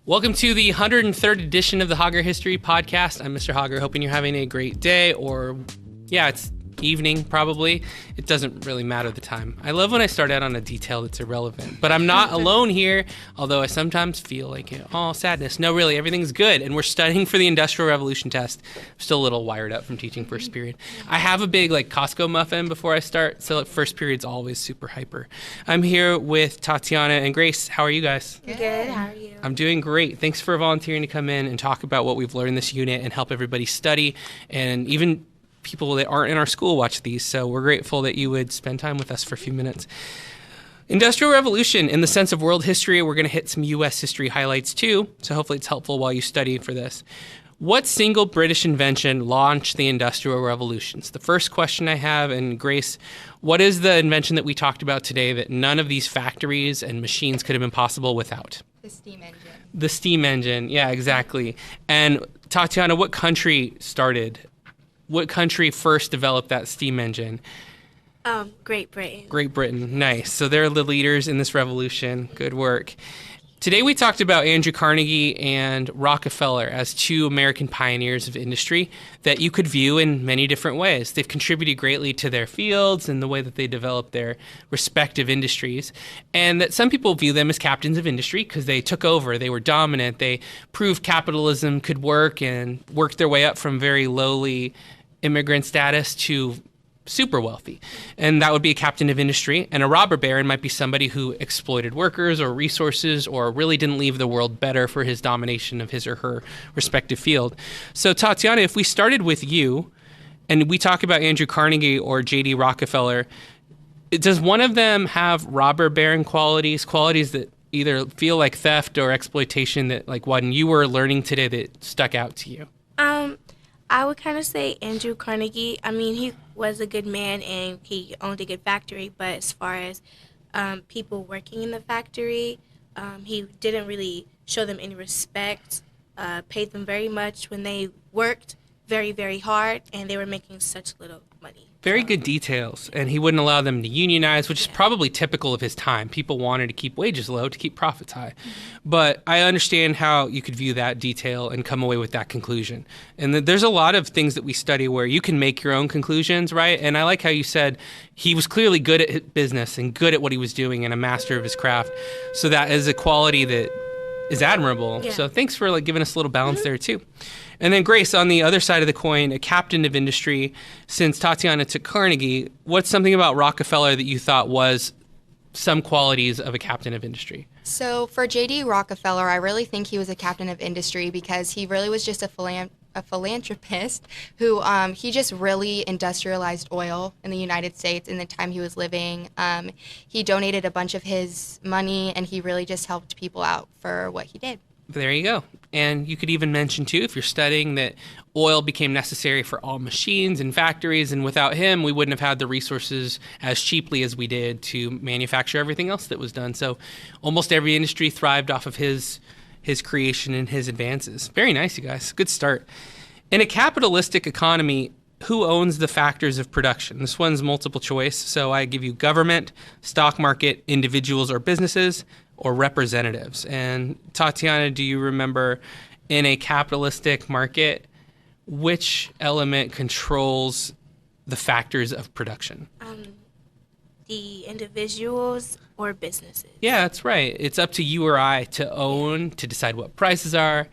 Welcome to the 103rd edition of the Hauger History Podcast. I'm Mr. Hauger, hoping you're having a great day, or, it's evening, probably. It doesn't really matter the time. I love when I start out on a detail that's irrelevant, but I'm not alone here, although I sometimes feel like, sadness. No, really, everything's good, and we're studying for the Industrial Revolution test. I'm still a little wired up from teaching first period. I have a big, Costco muffin before I start, so first period's always super hyper. I'm here with Tatiana and Grace. How are you guys? Good. How are you? I'm doing great. Thanks for volunteering to come in and talk about what we've learned this unit and help everybody study, and even people that aren't in our school watch these, so we're grateful that you would spend time with us for a few minutes. Industrial Revolution, in the sense of world history, we're going to hit some U.S. history highlights too, so hopefully it's helpful while you study for this. What single British invention launched the Industrial Revolutions? The first question I have, and Grace, what is the invention that we talked about today that none of these factories and machines could have been possible without? The steam engine. The steam engine, yeah, exactly. And Tatiana, what country first developed that steam engine? Great Britain. Great Britain, nice. So they're the leaders in this revolution. Good work. Today we talked about Andrew Carnegie and Rockefeller as two American pioneers of industry that you could view in many different ways. They've contributed greatly to their fields and the way that they developed their respective industries, and that some people view them as captains of industry because they took over, they were dominant, they proved capitalism could work and worked their way up from very lowly immigrant status to super wealthy. And that would be a captain of industry. And a robber baron might be somebody who exploited workers or resources or really didn't leave the world better for his domination of his or her respective field. So Tatiana, if we started with you and we talk about Andrew Carnegie or J.D. Rockefeller, does one of them have robber baron qualities that either feel like theft or exploitation that, like, when you were learning today, that stuck out to you? I would kind of say Andrew Carnegie. I mean, he was a good man and he owned a good factory, but as far as people working in the factory, he didn't really show them any respect, paid them very much when they worked very, very hard, and they were making such little money. Very good details, and he wouldn't allow them to unionize, which is probably typical of his time. People wanted to keep wages low to keep profits high. But I understand how you could view that detail and come away with that conclusion. And there's a lot of things that we study where you can make your own conclusions, right? And I like how you said he was clearly good at business and good at what he was doing and a master of his craft. So that is a quality that is admirable. Yeah. So thanks for giving us a little balance there too. And then Grace, on the other side of the coin, a captain of industry. Since Tatiana took Carnegie, what's something about Rockefeller that you thought was some qualities of a captain of industry? So for J.D. Rockefeller, I really think he was a captain of industry because he really was just a philanthropist who he just really industrialized oil in the United States in the time he was living. He donated a bunch of his money, and he really just helped people out for what he did. There you go. And you could even mention, too, if you're studying, that oil became necessary for all machines and factories, and without him, we wouldn't have had the resources as cheaply as we did to manufacture everything else that was done. So almost every industry thrived off of his creation and his advances. Very nice, you guys. Good start. In a capitalistic economy, who owns the factors of production? This one's multiple choice, so I give you government, stock market, individuals or businesses, or representatives. And Tatiana, do you remember, in a capitalistic market, which element controls the factors of production? The individuals or businesses. Yeah, that's right. It's up to you or I to own, to decide what prices are.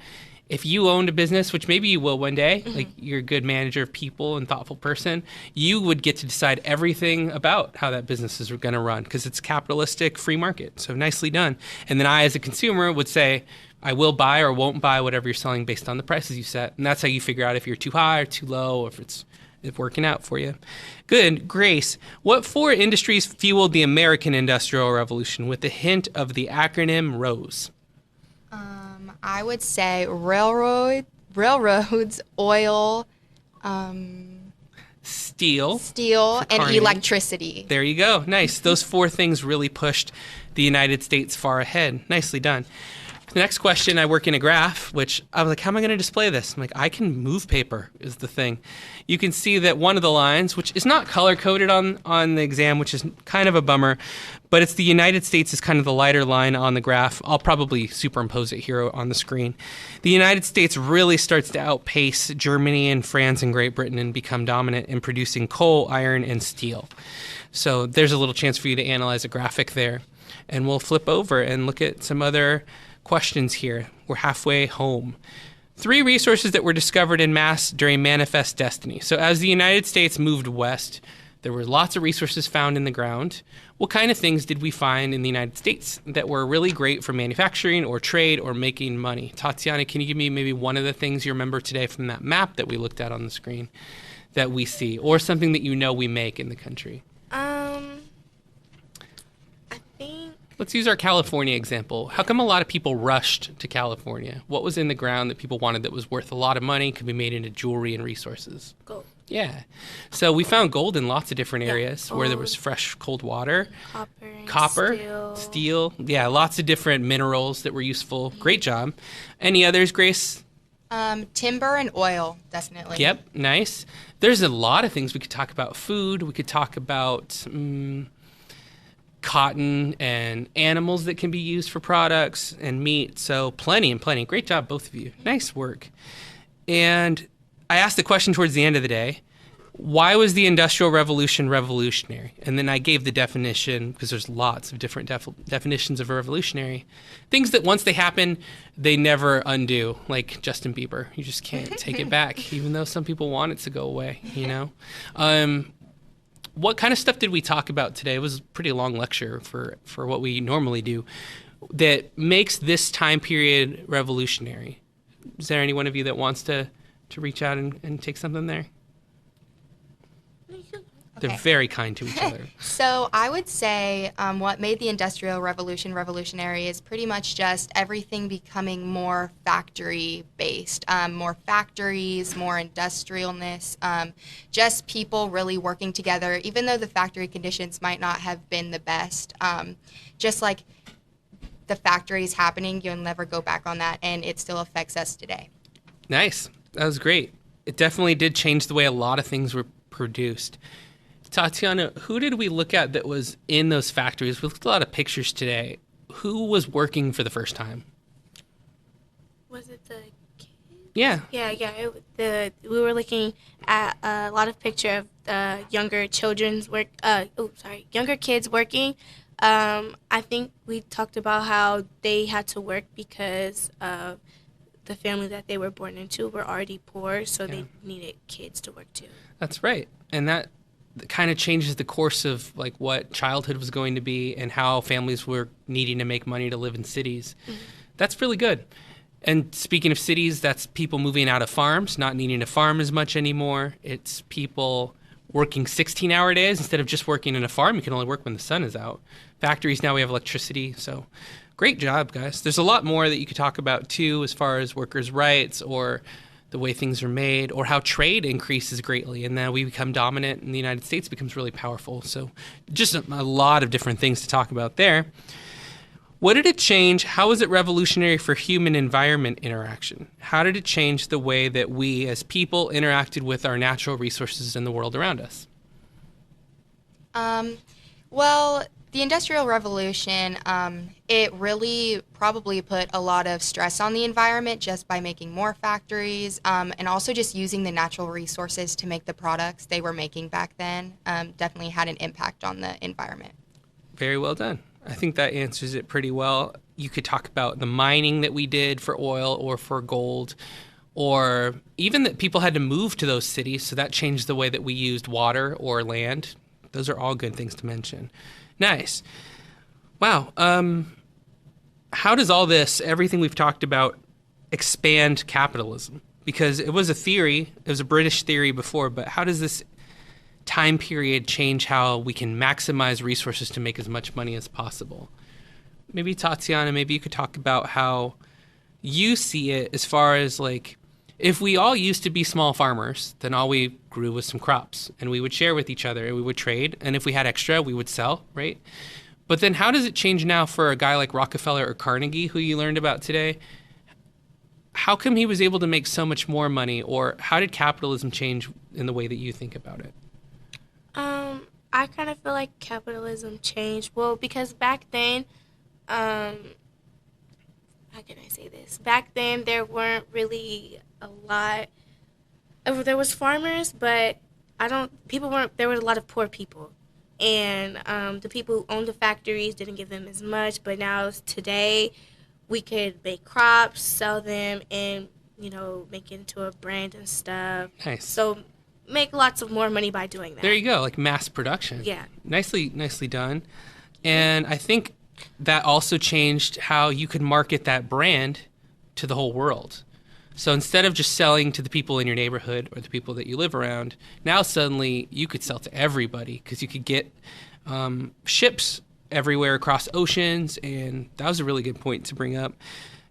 If you owned a business, which maybe you will one day, like you're a good manager of people and thoughtful person, you would get to decide everything about how that business is going to run because it's a capitalistic free market. So nicely done. And then I, as a consumer, would say, I will buy or won't buy whatever you're selling based on the prices you set. And that's how you figure out if you're too high or too low, or if it's working out for you. Good. Grace, what four industries fueled the American Industrial Revolution with the hint of the acronym ROSE? I would say railroads, oil, steel, and electricity. There you go. Nice. Those four things really pushed the United States far ahead. Nicely done. The next question, I work in a graph, which I was like, how am I going to display this? I'm like, I can move paper is the thing. You can see that one of the lines, which is not color-coded on the exam, which is kind of a bummer, but it's the United States is kind of the lighter line on the graph. I'll probably superimpose it here on the screen. The United States really starts to outpace Germany and France and Great Britain and become dominant in producing coal, iron, and steel. So there's a little chance for you to analyze a graphic there. And we'll flip over and look at some other questions here. We're halfway home. 3 resources that were discovered in mass during Manifest Destiny. So as the United States moved west, there were lots of resources found in the ground. What kind of things did we find in the United States that were really great for manufacturing or trade or making money? Tatiana, can you give me maybe one of the things you remember today from that map that we looked at on the screen that we see, or something that you know we make in the country? I think Let's use our California example. How come a lot of people rushed to California? What was in the ground that people wanted that was worth a lot of money, could be made into jewelry and resources? gold, Yeah. So we found gold in lots of different Yeah, areas where there was gold. fresh, cold water. copper, Copper, steel. steel. Yeah, lots of different minerals that were useful. Great job. Any others, Grace? Timber and oil, definitely. Yep, nice. There's a lot of things we could talk about. Food. We could talk about cotton and animals that can be used for products and meat. So plenty and plenty. Great job, both of you. Nice work. And I asked the question towards the end of the day, why was the Industrial Revolution revolutionary? And then I gave the definition, because there's lots of different definitions of a revolutionary. Things that once they happen, they never undo, like Justin Bieber. You just can't take it back, even though some people want it to go away, you know? What kind of stuff did we talk about today? It was a pretty long lecture for what we normally do that makes this time period revolutionary. Is there any one of you that wants to reach out and take something there? They're Okay. very kind to each other. So I would say what made the Industrial Revolution revolutionary is pretty much just everything becoming more factory-based, more factories, more industrialness, just people really working together, even though the factory conditions might not have been the best. Just like the factories happening, you'll never go back on that, and it still affects us today. Nice. That was great. It definitely did change the way a lot of things were produced. Tatiana, who did we look at that was in those factories? We looked at a lot of pictures today. Who was working for the first time? Was it the kids? Yeah. Yeah. We were looking at a lot of picture of younger children's work. Younger kids working. I think we talked about how they had to work because of the family that they were born into were already poor, so they needed kids to work too. That's right. And that kind of changes the course of like what childhood was going to be and how families were needing to make money to live in cities. Mm-hmm. That's really good. And speaking of cities, that's people moving out of farms, not needing to farm as much anymore. It's people working 16-hour days instead of just working in a farm. You can only work when the sun is out. Factories, now we have electricity. So great job, guys. There's a lot more that you could talk about too, as far as workers' rights or the way things are made, or how trade increases greatly, and then we become dominant, and the United States becomes really powerful. So just a lot of different things to talk about there. What did it change? How was it revolutionary for human-environment interaction? How did it change the way that we as people interacted with our natural resources in the world around us? Well, the Industrial Revolution, it really probably put a lot of stress on the environment just by making more factories and also just using the natural resources to make the products they were making back then. Definitely had an impact on the environment. Very well done. I think that answers it pretty well. You could talk about the mining that we did for oil or for gold, or even that people had to move to those cities, so that changed the way that we used water or land. Those are all good things to mention. Nice. Wow. How does all this, everything we've talked about, expand capitalism? Because it was a theory, it was a British theory before, but how does this time period change how we can maximize resources to make as much money as possible? Maybe Tatiana, maybe you could talk about how you see it as far as like, if we all used to be small farmers, then all we grew was some crops, and we would share with each other, and we would trade, and if we had extra, we would sell, right? But then how does it change now for a guy like Rockefeller or Carnegie, who you learned about today? How come he was able to make so much more money, or how did capitalism change in the way that you think about it? I kind of feel like capitalism changed. Well, because back then, how can I say this? Back then, there weren't really a lot. There was farmers, but people weren't. There were a lot of poor people, and the people who owned the factories didn't give them as much. But now today, we could make crops, sell them, and make it into a brand and stuff. Nice. So make lots of more money by doing that. There you go, like mass production. Yeah. Nicely done. And I think that also changed how you could market that brand to the whole world. So instead of just selling to the people in your neighborhood or the people that you live around, now suddenly you could sell to everybody because you could get ships everywhere across oceans, and that was a really good point to bring up.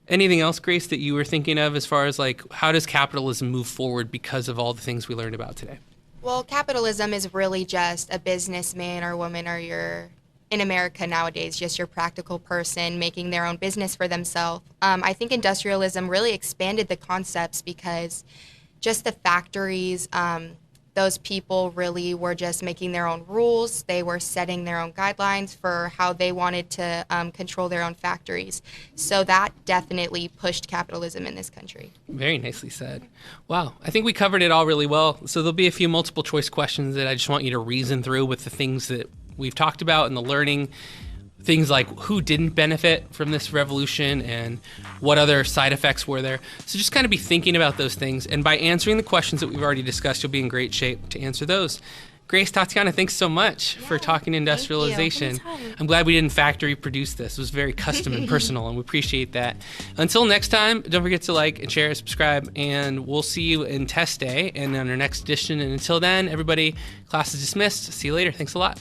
Anything else, Grace, that you were thinking of as far as like how does capitalism move forward because of all the things we learned about today? Well, capitalism is really just a businessman or woman, or in America nowadays, just your practical person making their own business for themselves. I think industrialism really expanded the concepts because just the factories, those people really were just making their own rules. They were setting their own guidelines for how they wanted to control their own factories. So that definitely pushed capitalism in this country. Very nicely said. Wow. I think we covered it all really well. So there'll be a few multiple choice questions that I just want you to reason through with the things that we've talked about and the learning. Things like who didn't benefit from this revolution and what other side effects were there. So just kind of be thinking about those things. And by answering the questions that we've already discussed, you'll be in great shape to answer those. Grace, Tatiana, thanks so much for talking industrialization. I'm glad we didn't factory produce this. It was very custom and personal, and we appreciate that. Until next time, don't forget to like and share and subscribe, and we'll see you in test day and on our next edition. And until then, everybody, class is dismissed. See you later. Thanks a lot.